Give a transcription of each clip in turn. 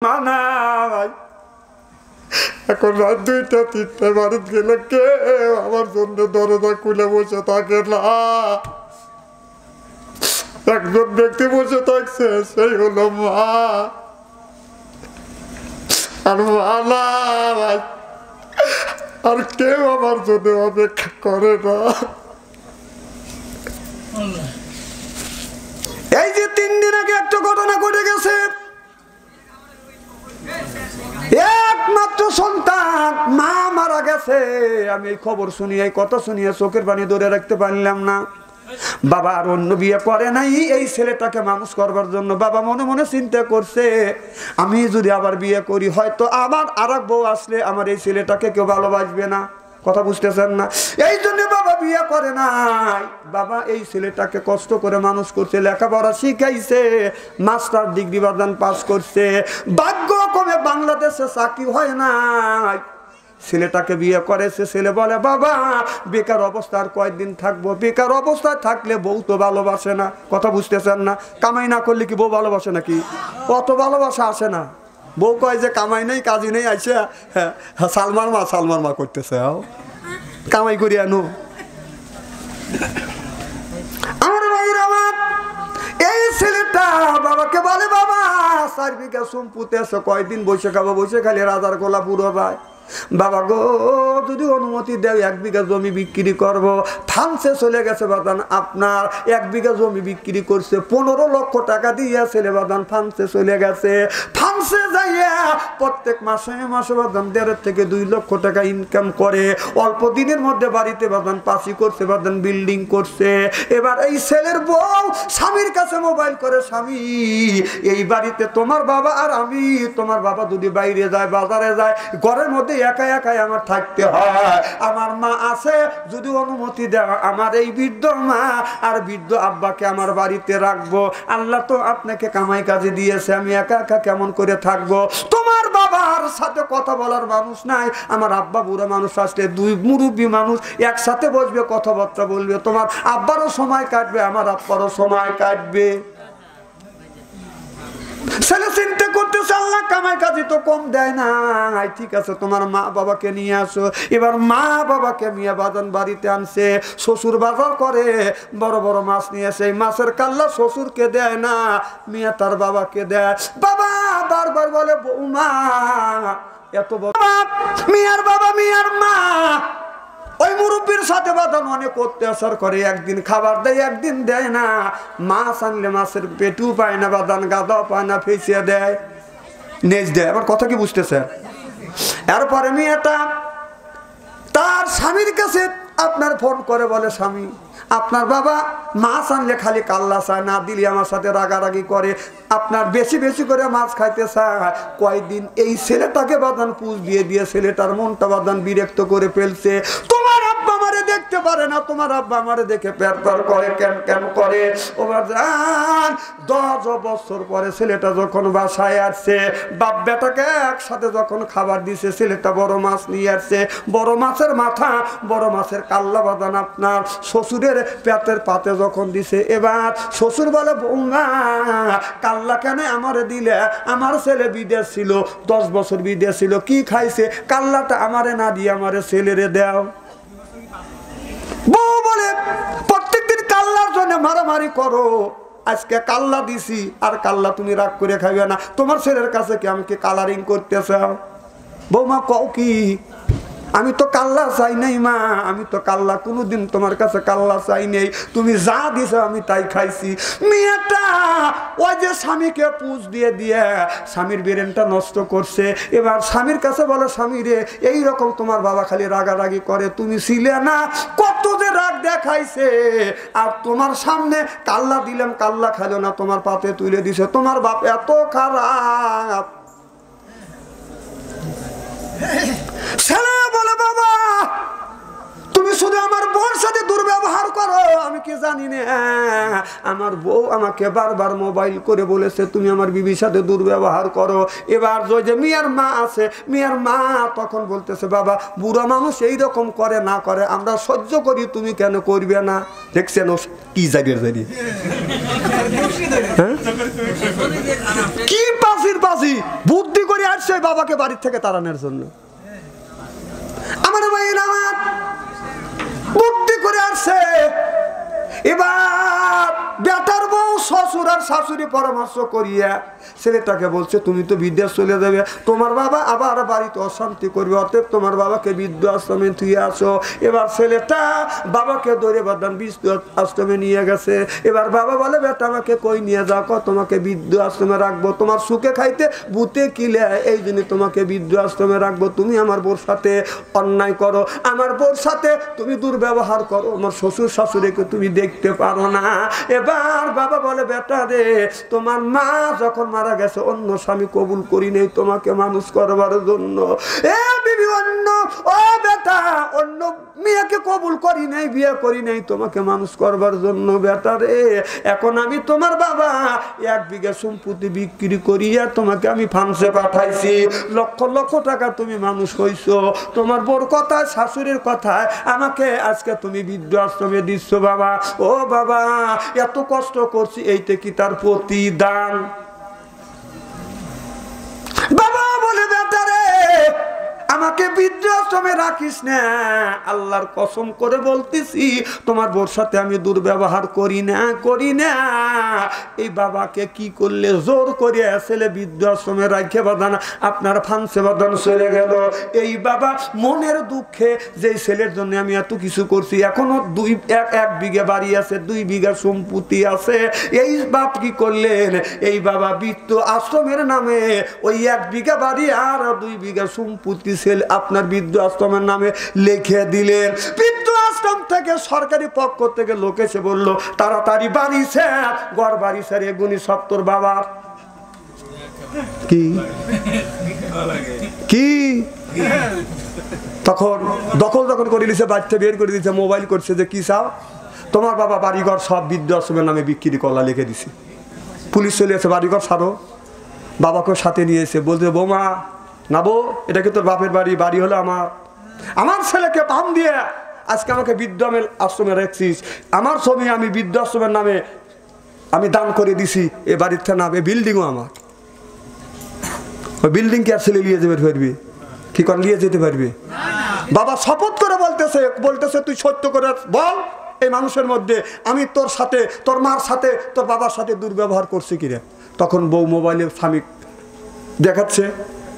মানাই এখন রাত 2টা 3টা বাড়িতে গেলে কেউ আমার জন্য দরজা খুলে বসে থাকে না। একজন ব্যক্তি বসে থাকছে, সেই হলো মা। আর মা আর কেউ আমার জন্য অপেক্ষা করে না। এই যে 3 দিন আগে একটা ঘটনা ঘটে গেছে, একমাত্র সন্তান মা মারা গেছে। আমি এই খবর শুনিয়ে, এই কথা শুনিয়ে চোখের পানি ধরে রাখতে পারলাম না। বাবা আর অন্য বিয়ে করে নাই এই ছেলেটাকে মানুষ করবার জন্য। বাবা মনে মনে চিন্তা করছে, আমি যদি আবার বিয়ে করি হয়তো আবার আরেক বউ আসলে আমার এই ছেলেটাকে কেউ ভালোবাসবে না। কথা বুঝতেছেন না? এই জন্য বাবা বিয়ে করে নাই। বাবা এই ছেলেটাকে কষ্ট করে মানুষ করছে, লেখাপড়া শিখাইছে, মাস্টার ডিগ্রি বাদান পাস করছে। ভাগ্য কমে বাংলাদেশে চাকরি হয় নাই, ছেলেটাকে বিয়ে করেছে। ছেলে বলে, বাবা বেকার অবস্থা আর কয়েকদিন থাকবো। বেকার অবস্থায় থাকলে বউ তো ভালোবাসে না। কথা বুঝতেছেন না? কামাই না করলে কি বউ ভালোবাসে নাকি? অত ভালোবাসা আসে না। বউ কয় যে কামাই নেই, কাজই নেই, আইসে সালমার মা করতেছে, কামাই করি আনো। আমার ভাইরা আমার, এই ছেলেটা বাবাকে বলে, বাবা 4 বিঘা সম্পত্তি আছে, কয়দিন বসে খাবো? বসে খালি রাজার গোলা পুরো যায়। বাবা গো যদি অনুমতি দেয় 1 বিঘা জমি বিক্রি করব। ফ্রান্সে চলে গেছে বাদান, আপনার 1 বিঘা জমি বিক্রি করছে 15 লক্ষ টাকা দিয়ে। ছেলে বাদান ফ্রান্সে চলে গেছে। ফ্রান্সে যাইয়া প্রত্যেক মাসে বাদান 1.5 থেকে 2 লক্ষ টাকা ইনকাম করে। অল্প দিনের মধ্যে বাড়িতে বাদান পাঁচি করছে, বাদান বিল্ডিং করছে। এবার এই ছেলের বউ স্বামীর কাছে মোবাইল করে, স্বামী এই বাড়িতে তোমার বাবা আর আমি, তোমার বাবা যদি বাইরে যায়, বাজারে যায়, ঘরের মধ্যে একা একাই আমার থাকতে হয়। আমার মা আছে, যদি অনুমতি দেওয়া আমার এই বৃদ্ধ মা আর বৃদ্ধ আব্বাকে আমার বাড়িতে রাখবো। আল্লাহ তো আপনাকে কামাই কাজে দিয়েছে, আমি একা একা কেমন করে থাকবো? তোমার বাবার সাথে কথা বলার মানুষ নাই। আমার আব্বা বুড়া মানুষ আসলে 2 মুরব্বী মানুষ একসাথে বসবে, কথাবার্তা বলবে। তোমার আব্বারও সময় কাটবে, আমার আব্বারও সময় কাটবে। ছেলে চিন্তা করতেছে, আল্লাহ কামাই কাজে তো কম দেয় না। ঠিক আছে, তোমার মা বাবাকে নিয়ে আসো। এবার মা বাবাকে নিয়ে বাজান বাড়িতে আনছে। শ্বশুর বাজার করে বড় বড় মাছ নিয়ে আসে। মাছের কাল্লা শ্বশুরকে দেয় না, মিয়া তার বাবাকে দেয়। বাবা বারবার বলে, বৌমা এত বড় মিয়ার বাবা মিয়ার মা ওই মুরব্বীর সাথে বাদান অনেক অত্যাচার করে। একদিন খাবার দেয়, একদিন দেয় না। মাছ আনলে মাছের পেটু পায় না, বাদান গাদাও পায় না, ফেঁচিয়ে দেয়, নেজ দেয়। আমার কথা কি বুঝতেছে? এরপরে মেয়েটা তার স্বামীর কাছে আপনার ফোন করে বলে, স্বামী আপনার বাবা মাছ আনলে খালি কাল্লা চায়, না দিলে আমার সাথে রাগারাগি করে, আপনার বেশি বেশি করে মাছ খাইতে চায়। কয়দিন এই ছেলেটাকে বাদান পুষ দিয়ে দিয়ে ছেলেটার মনটা বাদান বিরক্ত করে ফেলছে। তোমার আব্বা আমারে দেখতে পারে না, তোমার আব্বা আমারে দেখে প্যার করে, কেন করে। ওবার যান 10 বছর পরে ছেলেটা যখন বাসায় আসছে, বাপ বেটাকে একসাথে যখন খাবার দিছে, ছেলেটা বড় মাছ নিয়ে আসছে। বড় মাছের মাথা, বড় মাছের কাল্লা বাদান আপনার শ্বশুরের পেটের পাতে যখন দিছে। এবার শ্বশুর বলে, বৌমা কাল্লা কেন আমারে দিলে? আমার ছেলে বিদেশ ছিল, 10 বছর বিদেশ ছিল, কি খাইছে? কাল্লাটা আমারে না দিয়ে আমারে ছেলেরে দাও। বউ বলে, প্রত্যেকদিন কাল্লার জন্য মারামারি করো, আজকে কাল্লা দিছি আর কাল্লা তুমি রাগ করে খাইবে না। তোমার ছেলের কাছে কি আমাকে কালারিং করতে চাও? বৌমা কও কি? আমি তো কাল্লা চাই নাই মা, আমি তো কাল্লা কোনোদিন তোমার কাছে কাল্লা চাই নেই, তুমি যা দিছ আমি তাই খাইছি। মেয়েটা ওই যে স্বামীকে পুষ দিয়ে দিয়ে স্বামীর ব্রেনটা নষ্ট করছে। এবার স্বামীর কাছে বলো, স্বামী রে এইরকম তোমার বাবা খালি রাগারাগি করে, তুমি ছিলে না, কত যে রাগ দেখাইছে। আর তোমার সামনে কাল্লা দিলাম, কাল্লা খাইলো না, তোমার পাতে তুলে দিছে। তোমার বাপ এত খারাপ। ছেলে বলে, বাবা তুমি শুধু আমার বউর সাথে দুর্ব্যবহার করো, আমি কি জানি না। আমার বউ আমাকে বারবার মোবাইল করে বলেছে তুমি আমার বিবির সাথে দুর্ব্যবহার করো। এবার যে মিয়ার মা আছে, মিয়ার মা তখন বলতেছে, বাবা বুড়া মানুষ এইরকম করে না করে আমরা সহ্য করি, তুমি কেন করবে না? দেখছেন কি জায়গার জানি কি পাশির পাশি বুদ্ধি আসছে বাবাকে বাড়ির থেকে তাড়ানোর জন্য। আমার ভাইয়েরা আমার বুদ্ধি করে আসছে। এবার বেটার বউ শ্বশুর আর শাশুড়ি পরামর্শ করিয়া ছেলেটাকে বলছে তুমি তো বিদেশ চলে যাবে, তোমার বাবা আবার বাড়িতে অশান্তি করবে, অতএব তোমার বাবাকে বৃদ্ধাশ্রমে তুলে আসো। এবার ছেলেটা বাবাকে ধরে বাদান বৃদ্ধাশ্রমে নিয়ে গেছে। এবার বাবা বলে বেটা আমাকে কই নিয়ে যাও, তোমাকে বৃদ্ধাশ্রমে রাখবো, তোমার সুখে খাইতে ভূতে কিলে, এই জন্য তোমাকে বৃদ্ধাশ্রমে রাখবো। তুমি আমার বোর সাথে অন্যায় করো, আমার বোর সাথে তুমি দুর্ব্যবহার করো, আমার শ্বশুর শাশুড়িকে তুমি দেখতে পারো না। এবার বাবা বলে বেটা রে, তোমার মা যখন মারা গেছে অন্য স্বামী কবুল করি নেই তোমাকে মানুষ করবার জন্য। এ বিবি অন্য, ও বেটা অন্য মেয়েকে কবুল করি নাই, বিয়ে করি নাই তোমাকে মানুষ করবার জন্য। বেটা রে, এখন আমি তোমার বাবা 1 বিঘা সম্পত্তি বিক্রি করিয়া তোমাকে আমি ফ্রান্সে পাঠাইছি, লক্ষ লক্ষ টাকা তুমি মানুষ হইছো, তোমার বোর কথায় শাশুড়ির কথায় আমাকে আজকে তুমি বৃদ্ধাশ্রমে দিচ্ছ বাবা। ও বাবা, এত কষ্ট করছি, এইটা কি তার প্রতিদান? বাবা বলে বেটা রে, আমাকে বৃদ্ধাশ্রমে রাখিস না, আল্লাহর কসম করে বলতেছি তোমার বোর সাথে আমি দুর্ব্যবহার করি না, করি না। এই বাবাকে কি করলে জোর করে ছেলে বৃদ্ধাশ্রমে রাখে বাদান আপনার ফান্সে বাদান চলে গেল। এই বাবা মনের দুঃখে যে ছেলের জন্য আমি এত কিছু করছি, এখনো 1 বিঘা বাড়ি আছে, 2 বিঘা সম্পত্তি আছে, এই বাপ কি করলেন, এই বাবা বৃদ্ধ আশ্রমের নামে ওই 1 বিঘা বাড়ি আর 2 বিঘা সম্পত্তি ছেলে আপনার বৃদ্ধ আশ্রমের নামে লিখে দিলেন। বৃদ্ধ আশ্রম থেকে সরকারি পক্ষ থেকে লোক এসে বললো তাড়াতাড়ি বাড়ি স্যার, ঘর বাড়ি স্যার, এগুনি সব তোর বাবার। কি কি তখন দখল যখন করে দিয়েছে, বাচ্চা বের করে দিয়েছে, মোবাইল করছে যে কি চাও, তোমার বাবা বাড়িঘর সব বৃদ্ধ আশ্রমের নামে বিক্রি করলা লিখে দিছে। পুলিশ চলে এসে বাড়িঘর সারো, বাবাকে সাথে নিয়ে এসে বলছে বৌমা না বউ, এটা কি তোর বাপের বাড়ি? বাড়ি হলো আমার ছেলেকে পাম দিয়ে আজকে আমাকে বৃদ্ধ আশ্রমে রাখছিস, আমার ছবি আমি বৃদ্ধ আশ্রমের নামে আমি দান করে দিছি, এ বাড়ির নামে বিল্ডিংও আমার, ওই বিল্ডিং কি আর ছেলে নিয়ে যেতে পারবি? কি করে নিয়ে যেতে পারবি? বাবা শপথ করে বলতেছে তুই সত্য করে বল, এই মানুষের মধ্যে আমি তোর সাথে, তোর মার সাথে, তোর বাবার সাথে দুর্ব্যবহার করছি কিরে? তখন বউ মোবাইলে স্বামী দেখাচ্ছে,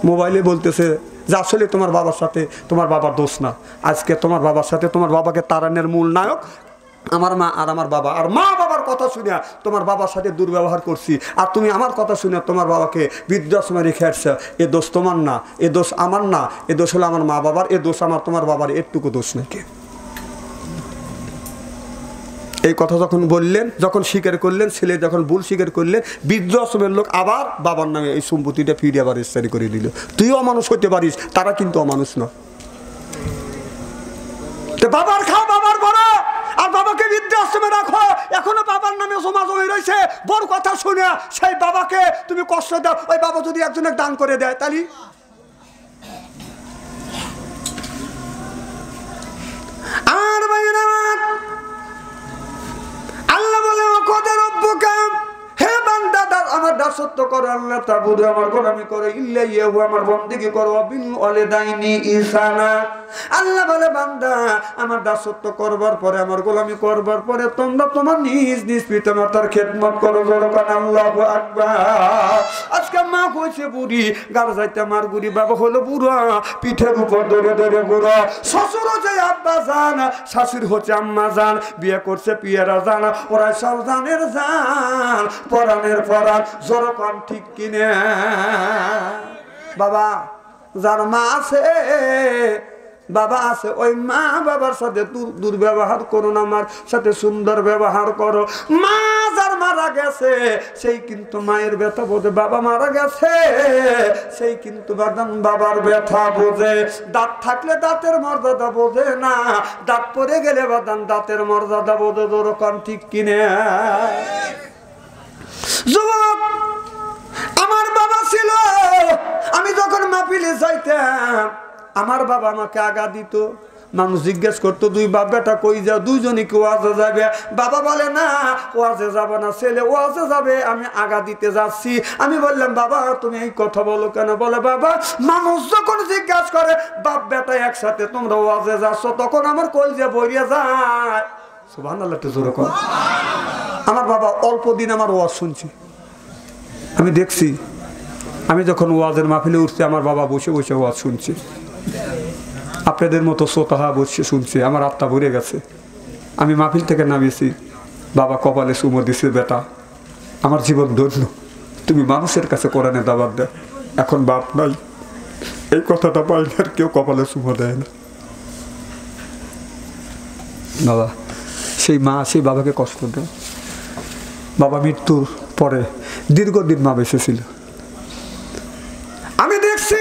মোবাইলে বলতেছে যে আসলে তোমার বাবার সাথে তোমার বাবার দোষ না, আজকে তোমার বাবার সাথে তোমার বাবাকে তাড়ানোর মূল নায়ক আমার মা আর আমার বাবা, আর মা বাবার কথা শুনে তোমার বাবার সাথে দুর্ব্যবহার করছি, আর তুমি আমার কথা শুনে তোমার বাবাকে বৃদ্ধাশ্রমে রেখে আসছো, এ দোষ তোমার না, এ দোষ আমার না, এ দোষ হলো আমার মা বাবার, এ দোষ আমার তোমার বাবার একটুকু দোষ নাকি? এই কথা যখন বললেন, যখন স্বীকার করলেন, ছেলে যখন ভুল স্বীকার করলেন, বৃদ্ধাশ্রমের লোক আবার বাবার নামে এই সম্পত্তিটা ফিরে আবার রেজিস্ট্রি করে দিল। তুইও অমানুষ হইতে পারিস, তারা কিন্তু অমানুষ না। বাবার খাও, বাবার বড়, আর বাবাকে বৃদ্ধাশ্রমে রাখো, এখনো বাবার নামে জমা জমি রয়েছে, বড় কথা শুনে সেই বাবাকে তুমি কষ্ট দাও। ওই বাবা যদি একজনের দান করে দেয় তাহলে আর ভাইরা আল্লাহ বলে হে বান্দা আমার দাসত্ব করো, আল্লাহ তাবুদু আমার গোলামি করো, ইল্লাহু আমার বন্দেগী করো, বিল ওয়ালিদাইনি ইহসানা। আল্লাহ বলে বান্দা আমার দাসত্ব করবার পরে, আমার গোলামি করবার পরে তোমরা তোমার নিজ নিজ পিতামাতার খেদমত করো। যখন আল্লাহু আকবার। আজকে মা কইছে বুড়ি, গাড় যাইতে মার গুড়ি, বাবা হলো বুড়া, পিঠের উপর ধরে ধরে বুড়া, শ্বশুর হচ্ছে আব্বা জান, শাশুড়ি হচ্ছে আম্মা জান, বিয়ে করছে পিয়ারা জান, ওরা সব জানের জান, পরাণের পরাণ, জোরকম ঠিক কিনে। বাবা যার মা আছে, বাবা আছে, ওই মা বাবার সাথে দুর্ব্যবহার করো না, আমার সাথে সুন্দর ব্যবহার করো। মা যার মারা গেছে সেই কিন্তু মায়ের ব্যথা বোঝে, বাবা মারা গেছে সেই কিন্তু বাবার ব্যথা বোঝে। দাঁত থাকলে দাঁতের মর্যাদা বোঝে না, দাঁত পড়ে গেলে বাদান দাঁতের মর্যাদা বোঝে। ওরকম ঠিক কিনে। যুবক আমার বাবা ছিল, আমি যখন মাহফিলে যাইতাম আমার বাবা আমাকে আগা দিত, মানুষ জিজ্ঞেস করতো দুই বাপ বেটা কই যাও, দুইজনই কি ওয়াজে যাবে? বাবা বলে না ওয়াজে যাবে না, ছেলে ওয়াজে যাবে, আমি আগা দিতে যাচ্ছি। আমি বললাম বাবা তুমি এই কথা বলো কেন? বলে বাবা মানুষ যখন জিজ্ঞাসা করে বাপ বেটা একসাথে তোমরা ওয়াজে যাচ্ছ, তখন আমার কলজা বইয়া যায়। সুবহানাল্লাহ, একটু জোরে কর। আমার বাবা অল্প দিন আমার ওয়াজ শুনছি, আমি দেখছি। আমি যখন ওয়াজের মাহফিলে উঠছি আমার বাবা বসে বসে ওয়াজ শুনছে, আপনাদের মতো শ্রোতা বসে শুনছে। আমার আত্মা ভরে গেছে। আমি মাহফিল থেকে নামিয়েছি, বাবা কপালে চুমো দিছে, বেটা আমার জীবন ধন্য, তুমি মানুষের কাছে কোরআনে দাওয়াত দেয়। এখন বাপ নাই, এই কথাটা পাইলে আর কেউ কপালে চুমো দেয় না। বাবা সেই মা সেই বাবাকে কষ্ট দেয়। বাবা মৃত্যুর পরে দীর্ঘদিন মা বেঁচে ছিল। আমি দেখছি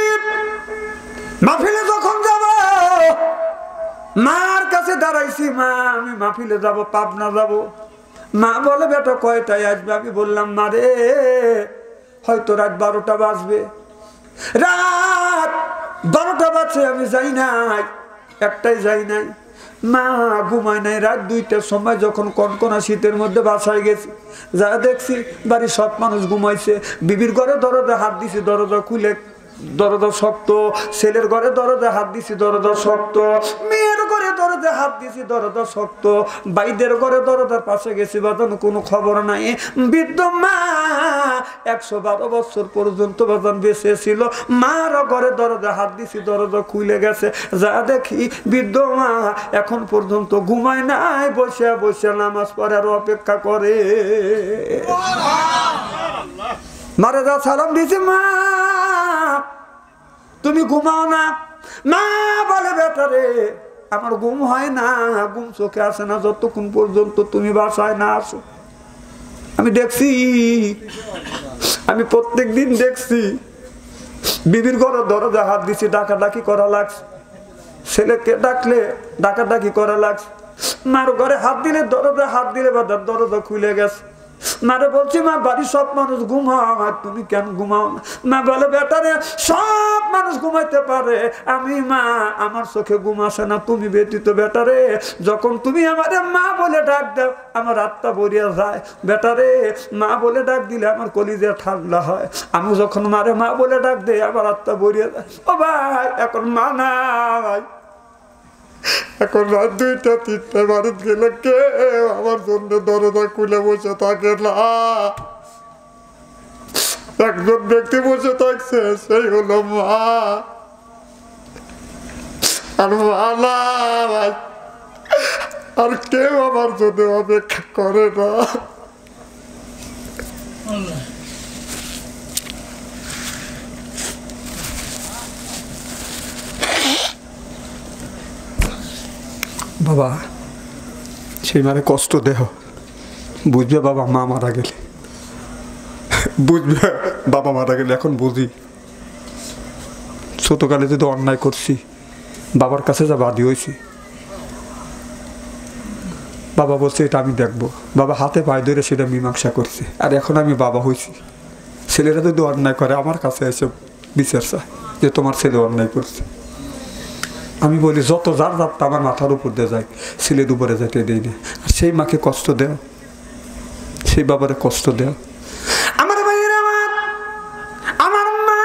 মাহফিলে যখন যাব মার কাছে দাঁড়াইছি, মা আমি মাহফিলে যাব, পাবনা যাব। মা বলে বেটা কয়টায় আসবে? আমি বললাম মা রে হয়তো রাত 12টা বাজবে। রাত 12টা বাজছে, আমি যাই নাই, একটাই যাই নাই। মা ঘুমায় নাই। রাত 2টার সময় যখন কনকনা শীতের মধ্যে বাসায় গেছি, যা দেখছি বাড়ির সব মানুষ ঘুমাইছে। বিবির ঘরে দরজা হাত দিছি, দরজা খুলে, দরজা শক্ত। ছেলের ঘরে দরজা হাত দিছি, দরজা শক্ত। মেয়ের ঘরে দরজা হাত দিছি, দরজা শক্ত। বাইদের ঘরে দরজার পাশে গেছি, বাজান কোনো খবর নাই। বৃদ্ধ মা 112 বছর পর্যন্ত বাজান বেঁচে ছিল। মার ঘরে দরজা হাত দিছি, দরজা খুলে গেছে। যা দেখি বৃদ্ধ মা এখন পর্যন্ত ঘুমায় নাই, বসে বসে নামাজ পড়ার অপেক্ষা করে। মারে যা সালাম দিছি, মা তুমি ঘুমাও না? মা বলে বেটা রে আমার ঘুম হয় না, ঘুম চোখে আসে না যতক্ষণ পর্যন্ত তুমি বাসায় না আসো। আমি দেখছি, আমি প্রত্যেক দিন দেখছি বিবির ঘরে দরজা হাত দিছি, ডাকাডাকি করা লাগছে। ছেলেকে ডাকলে ডাকাডাকি করা লাগছে। মার ঘরে হাত দিলে, দরজা হাত দিলে বাদার দরজা খুলে গেছে। মারে বলছি মা বাড়ির সব মানুষ ঘুমাও, তুমি কেন ঘুমাও না? মা বলে বেটারে সব মানুষ ঘুমাইতে পারে, আমি মা আমার চোখে ঘুম আসে না, তুমি ব্যতীত। বেটারে যখন তুমি আমারে মা বলে ডাক দাও আমার আত্মা ভরিয়া যায়। বেটারে মা বলে ডাক দিলে আমার কলিজা ঠান্ডা হয়। আমি যখন মারে মা বলে ডাক দেয় আমার আত্মা ভরিয়া যায়। ও ভাই এখন মা নাই, এখন রাত 2টা 3টা বাড়ি গেলে কে আমার জন্য দরজা খুলে বসে থাকে না। একজন ব্যক্তি বসে থাকছে, সেই হলো মা। আর মা নাই, আর কেউ আমার জন্য অপেক্ষা করে না। বাবা সেই মারে কষ্ট দেহ, বুঝবে বাবা মা মারা গেলে, বুঝবে বাবা মারা গেলে। এখন বুঝি ছোটকালে যদি অন্যায় করছি বাবার কাছে যা বাদী হয়েছি, বাবা বলছে এটা আমি দেখবো, বাবা হাতে পায়ে ধরে সেটা মীমাংসা করছে। আর এখন আমি বাবা হয়েছি, ছেলেরা যদি অন্যায় করে আমার কাছে এসে বিচার চায় যে তোমার ছেলে অন্যায় করছে। আমি বলি যত যার যাত্রা আমার মাথার উপর দিয়ে যায়, ছেলের উপরে যেতে দেয় না। আর সেই মাকে কষ্ট দেও, সেই বাবারে কষ্ট দেও। আমার ভাইয়ের আমার মা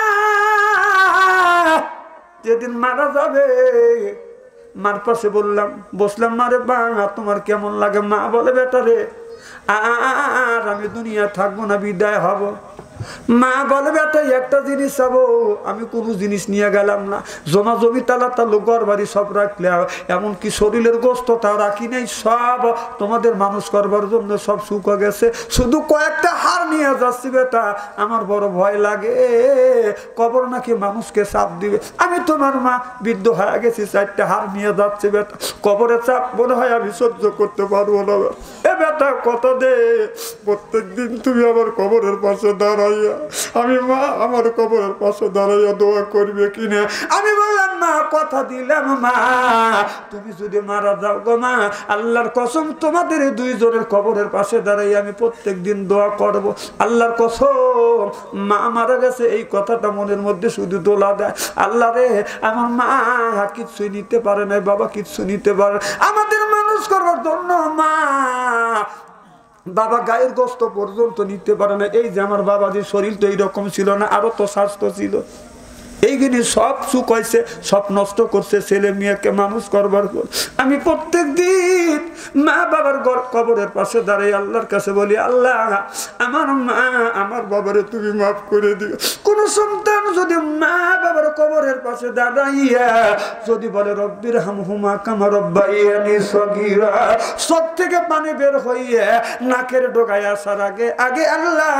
যেদিন মারা যাবে, মার পাশে বসলাম মারে বা তোমার কেমন লাগে? মা বলে বেটারে আর আমি দুনিয়া থাকবো না, বিদায় হব। মা বলে বেটা একটা জিনিস চাবো, আমি কোনো জিনিস নিয়ে গেলাম না, জমা জমি তালা তালু ঘর বাড়ি সব রাখলে, এমনকি শরীরের গোস্ত তাও রাখি নাই, সব তোমাদের মানুষ করবার জন্য সব সুখ গেছে, শুধু কয়েকটা হার নিয়ে যাচ্ছি বেটা। আমার বড় ভয় লাগে কবর নাকি মানুষকে চাপ দিবে। আমি তোমার মা বৃদ্ধ হয়ে গেছি, 4টা হার নিয়ে যাচ্ছে বেটা, কবরে চাপ মনে হয় আমি সহ্য করতে পারবো না। এ বেটা কত দে, প্রত্যেক দিন তুমি আমার কবরের পাশে দাঁড়াই দাঁড়াইয়া আমি মা আমার কবরের পাশে দাঁড়াইয়া দোয়া করবে কিনা। আমি বললাম মা কথা দিলাম মা, তুমি যদি মারা যাও গো মা, আল্লাহর কসম তোমাদের দুইজনের কবরের পাশে দাঁড়াইয়া আমি প্রত্যেক দিন দোয়া করব। আল্লাহর কসম মা মারা গেছে এই কথাটা মনের মধ্যে শুধু দোলা দেয়। আল্লাহ রে আমার মা কিচ্ছুই নিতে পারে নাই, বাবা কিচ্ছু নিতে পারে, আমাদের মানুষ করার জন্য মা বাবা গায়ের গোস্ত পর্যন্ত নিতে পারে না। এই যে আমার বাবাজির শরীর তো এইরকম ছিল না, আরো তো স্বাস্থ্য ছিল। এইগুলি সব সুখ হয়েছে, সব নষ্ট করছে ছেলে মেয়েকে মানুষ করবার পর। আমি প্রত্যেক দিন মা বাবার কবরের পাশে দাঁড়াই আল্লাহর কাছে বলি, আল্লাহ আমার মা আমার বাবারে তুমি মাফ করে দিও। কোন সন্তান যদি মা বাবার কবরের পাশে দাঁড়াইয়া যদি বলে রব্বির হামহুমা কামা রব্বায়ানি সগীরা, চোখ থেকে পানি বের হইয়া নাকের ডোকায় আসার আগে আগে আল্লাহ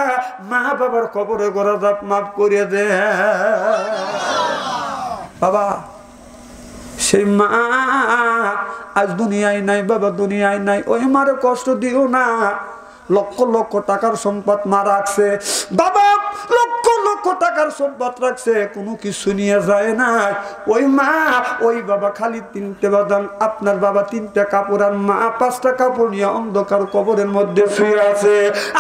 মা বাবার কবরে গোরা দাপ মাফ করে দে। বাবা সেই মা আজ দুনিয়ায় নাই, বাবা দুনিয়ায় নাই, ওই মারে কষ্ট দিও না। লক্ষ লক্ষ টাকার সম্পদ মা রাখছে, বাবা লক্ষ লক্ষ টাকার সম্পদ রাখছে, কোনো কিছু নিয়ে যায় না। ওই মা ওই বাবা খালি তিনটে বাদান, আপনার বাবা তিনটা কাপড় আর মা পাঁচটা কাপড় নিয়ে অন্ধকার কবরের মধ্যে শুয়ে আছে।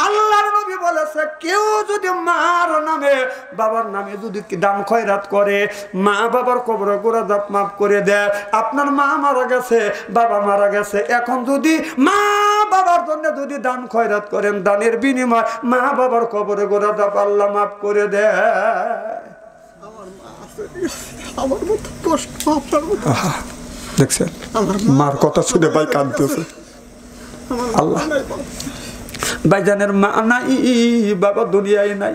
আল্লাহর নবী বলেছে কেউ যদি মার নামে বাবার নামে যদি দান খয়রাত করে, মা বাবার কবরে গোরা দাপ মাফ করে দেয়। আপনার মা মারা গেছে, বাবা মারা গেছে, এখন যদি মা বাবার জন্য যদি দান খয়রাত করেন, দানের বিনিময় মা বাবার কবরে গোরা দাপ আল্লাহ মাফ করে দেয়। আমার মতো কষ্ট আপনার মতো দেখছেন মার কথা শুনে ভাই কাঁদতেছে। আল্লাহ ভাইজানের মা নাই, বাবা দুনিয়ায় নাই,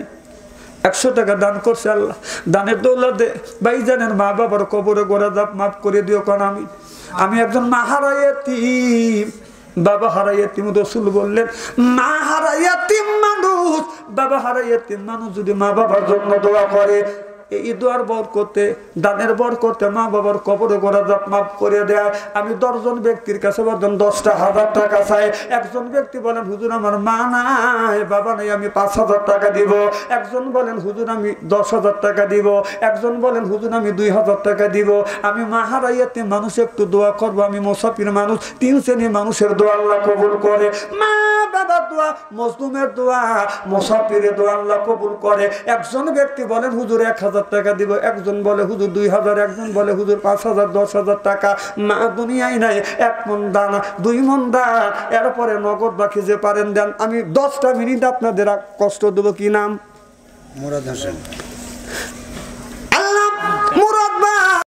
100 টাকা দান করছে আল্লাহ, দানের দৌলতে ভাইজানের মা বাবার কবরে গোরা দাপ মাফ করে দিও। কারণ আমি একজন মা হারা এতিম, বাবা হারা এতিম। রাসূল বললেন মা হারা এতিম মানুষ, বাবা হারা এতিম মানুষ যদি মা বাবার জন্য দোয়া করে, এই দোয়ার বরকতে দানের বরকতে মা বাবার কবরে গোরা দাপ মাফ করে দেয়। আমি 10 জন ব্যক্তির কাছে বললাম 10,000 টাকা চাই। একজন ব্যক্তি বলেন হুজুর আমার মা নাই বাবা নাই, আমি 5,000 টাকা দিব। একজন বলেন হুজুর আমি 10,000 টাকা দিব। একজন বলেন হুজুর আমি 2,000 টাকা দিব। আমি মা হারাইয়াতে মানুষ একটু দোয়া করবো, আমি মুসাফির মানুষ, 3 শ্রেণীর মানুষের দোয়া আল্লাহ কবুল করে। মা বাবার দোয়া, মজলুমের দোয়া, মুসাফিরের দোয়া আল্লাহ কবুল করে। একজন ব্যক্তি বলেন হুজুর 1,000 টাকা দিব, একজন বলে হুজুর 2,000, একজন বলে হুজুর 5,000, 10,000 টাকা। মা দুনিয়ায় নাই, 1 মণ দান, 2 মণ দান, এরপরে নগদ বাকি যে পারেন দেন। আমি 10টা মিনিট আপনাদের কষ্ট দেবো। কি নাম? মুরাদ হোসেন।